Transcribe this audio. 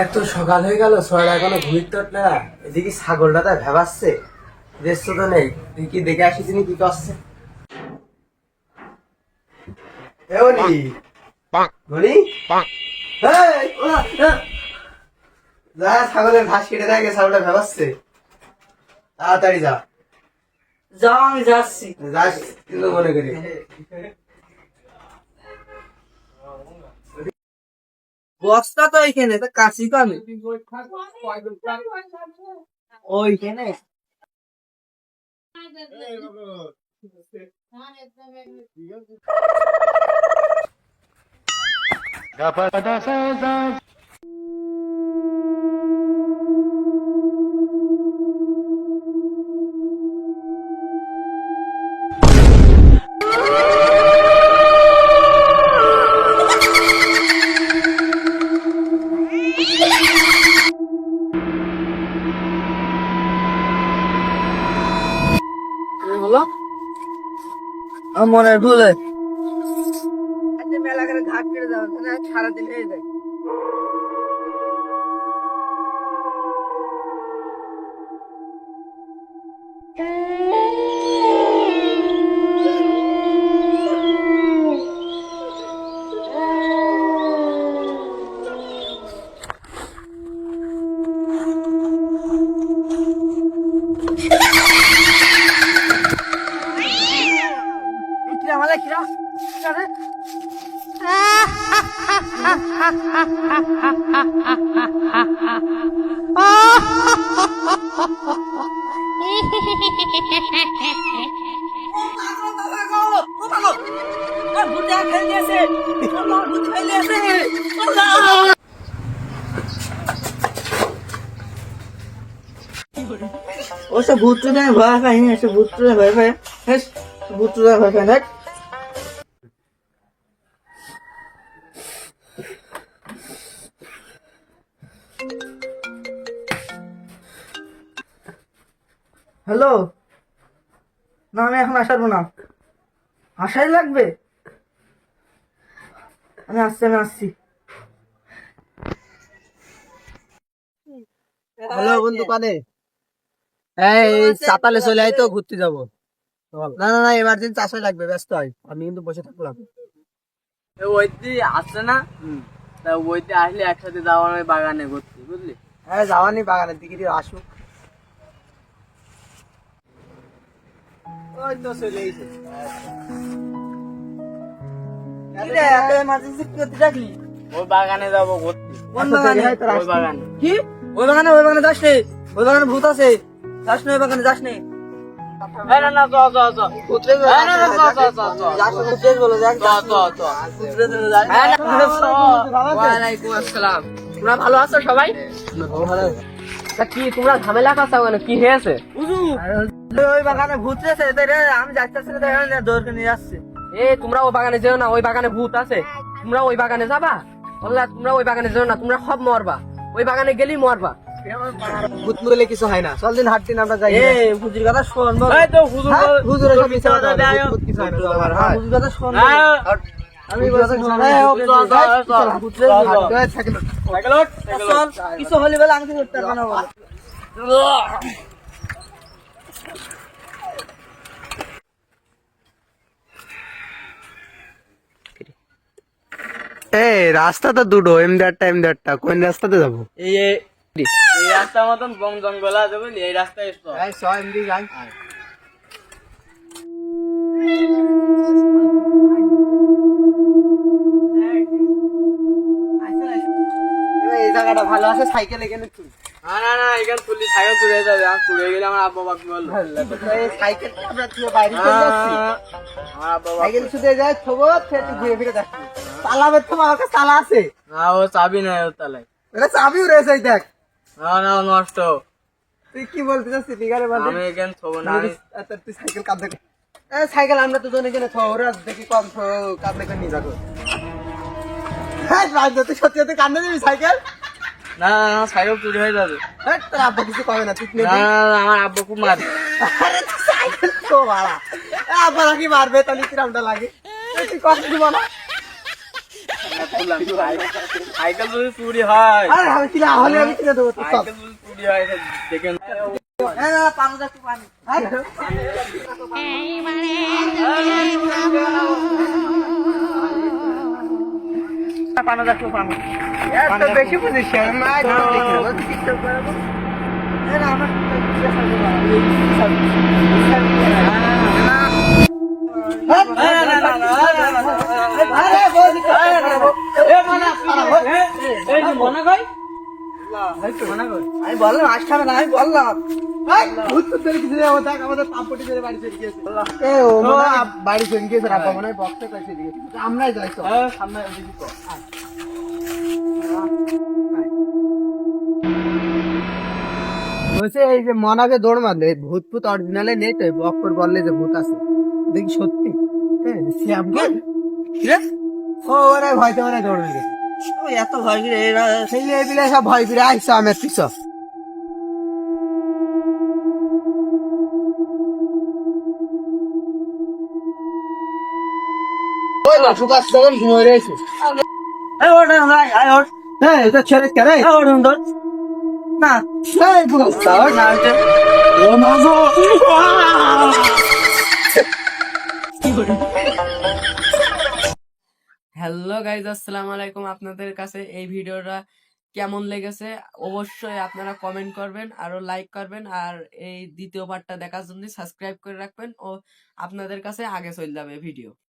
এত সকাল হয়ে গেল, ছয়টা এখনো ঘুমিতে উঠলে না। এদিকে ছাগলটা তাই ভেবাচ্ছে, দেখছো তো নেই। তুই কি দেখে আসিস নি কি করছে? যা, ছাগলের ঘাস কেটে থাকে, ছাগলটা ভেবাচ্ছে। তাড়াতাড়ি যা। যাও, আমি যাচ্ছি। যাস কিন্তু মনে করি। বস্তা তো এইখানে, তা কাশি তো আমি ওইখানে। হলো আমার মনের ভুলে মেলা করে ঘাট কেটে যাওয়া সারাদিন হয়ে যায়। ওসব ভূত ভয় পাইনি, এসব ভূত ভয় পাই, ভূত ভয় পাই না। হ্যালো, না আমি এখন আসাবো না, আসাই লাগবে। আমি আসছি। হ্যালো বন্ধু, কানে এই চাতালে চলে আয় তো, ঘুরতে যাবো। না না না, এমার্জেন্সি আসাই লাগবে, ব্যস্ত হয়, আমি কিন্তু বসে থাকলাম। ওইটি আসছে না, তা ওইটি আসলে একসাথে যাওয়া হয় বাগানে ঘুরতে, বুঝলি? হ্যাঁ, যাওয়ানি বাগানের দিকে আসুক। ওই তো চলে এসে। এমার্জেন্সি করতে ডাকলি? ওই বাগানে যাবো ঘুরতে। কোন বাগানে? ওই বাগানে। কি? ওই বাগানে যাস নে, ওই বাগানে ভূত আছে, যাস নে, ওই বাগানে যাস নে। তোমরা ভালো আছো সবাই? কি তোমরা ঝামেলা করছো কেন? কি হয়েছে? ওই বাগানে ভূত আছে, আমি যাচ্ছি, দৌড়কে নিয়ে যাচ্ছি। তোমরা ওই বাগানে যেও না, ওই বাগানে ভূত আছে। তোমরা ওই বাগানে যাবা? তোমরা ওই বাগানে যেও না, তোমরা সব মরবা। ওই বাগানে গেলেই মরবা। ভূত বলে কিছু হয় না, চল দিন হাট দিন আমরা যাই। হুজুর কথা শোন। হুজুরের সব কিছু হয় না, কিছু হয় না। হুজুর কথা শোন। আমি কিছু হলে বলে আমি করতে পারবো না বলে। এই রাস্তা তো দুটো, এমদারটা কোন রাস্তাতে যাবো? এই রাস্তার মতন বন জঙ্গল আছে বুঝলি, এই রাস্তায় এমডি যাই। এই জায়গাটা ভালো আছে, সাইকেল এখানে তুই। না এখানে তুলি সাইকেল চুরে যাবে, আমি চুরে গেলে আমার আব্বা বাকি বললো। সাইকেল আমরা বাইরে চলে যাচ্ছি, আমার আব্বা সাইকেল ছুটে যায় থবো, ঘুরে ফিরে দেখি চালাবে তো, আমার কাছে চালা আছে। না, ও চাবি নাই ওর তালায়। চাবিও রয়েছে, দেখ। না নষ্ট। তুই কি বলতে চাচ্ছিস বিগারে বল আমি এখানে থবো না আচ্ছা তুই সাইকেল কাঁদে সাইকেল আমরা তো জনে কিনে খাওয়া ওরা দেখি কম কাঁদে করে নিয়ে যাবো হ্যাঁ রাজ তুই সত্যি সত্যি কান্দে দিবি সাইকেল না সাইকেল চুরি হয়ে যাবে হ্যাঁ তোর আব্বা কিছু কবে না তুই না আমার আব্বু খুব মারে আরে তুই সাইকেল তো ভাড়া আব্বা নাকি মারবে তাহলে কিরামটা লাগে তুই কষ্ট দিব না সাইকেল যদি চুরি হয় আরে আমি কিনা হলে আমি কিনে দেবো তুই সব সাইকেল যদি চুরি হয় দেখেন পানি যা পানি পানো দেখো পানো এত বেশি বুঝিস না টিকটক বানাবো এরা আমার আমি বললাম আসখানে না আমি বললাম আমাদের পাম্পটি ধরে বাড়ি চলে গিয়েছে বাড়ি চলে গিয়েছে রাখা মনে হয় বক্সে কাছে দিয়েছে আমরাই যাই তো সামনে বলছে এই যে মনাকে দৌড় মারলে ভূত ভূত অরিজিনালে নেই তো বক্কর বললে যে ভূত আছে দেখি সত্যি হ্যাঁ শ্যামকে ও ওরা ভয়তে ওরা দৌড় মেরে এত ভয় ফিরে সেই বিলে সব ভয় ফিরে আইসো আমার পিছ ওই বাসু কাজ করে ঘুমিয়ে রয়েছে হ্যাঁ এটা ছেড়ে কেড়ে না এই বুঝতে না ও মাগো হ্যালো গাইজ আসসালামু আলাইকুম। আপনাদের কাছে এই ভিডিওটা কেমন লেগেছে অবশ্যই আপনারা কমেন্ট করবেন আর লাইক করবেন, আর এই দ্বিতীয় পার্টটা দেখার জন্য সাবস্ক্রাইব করে রাখবেন ও আপনাদের কাছে আগে চলে যাবে ভিডিও।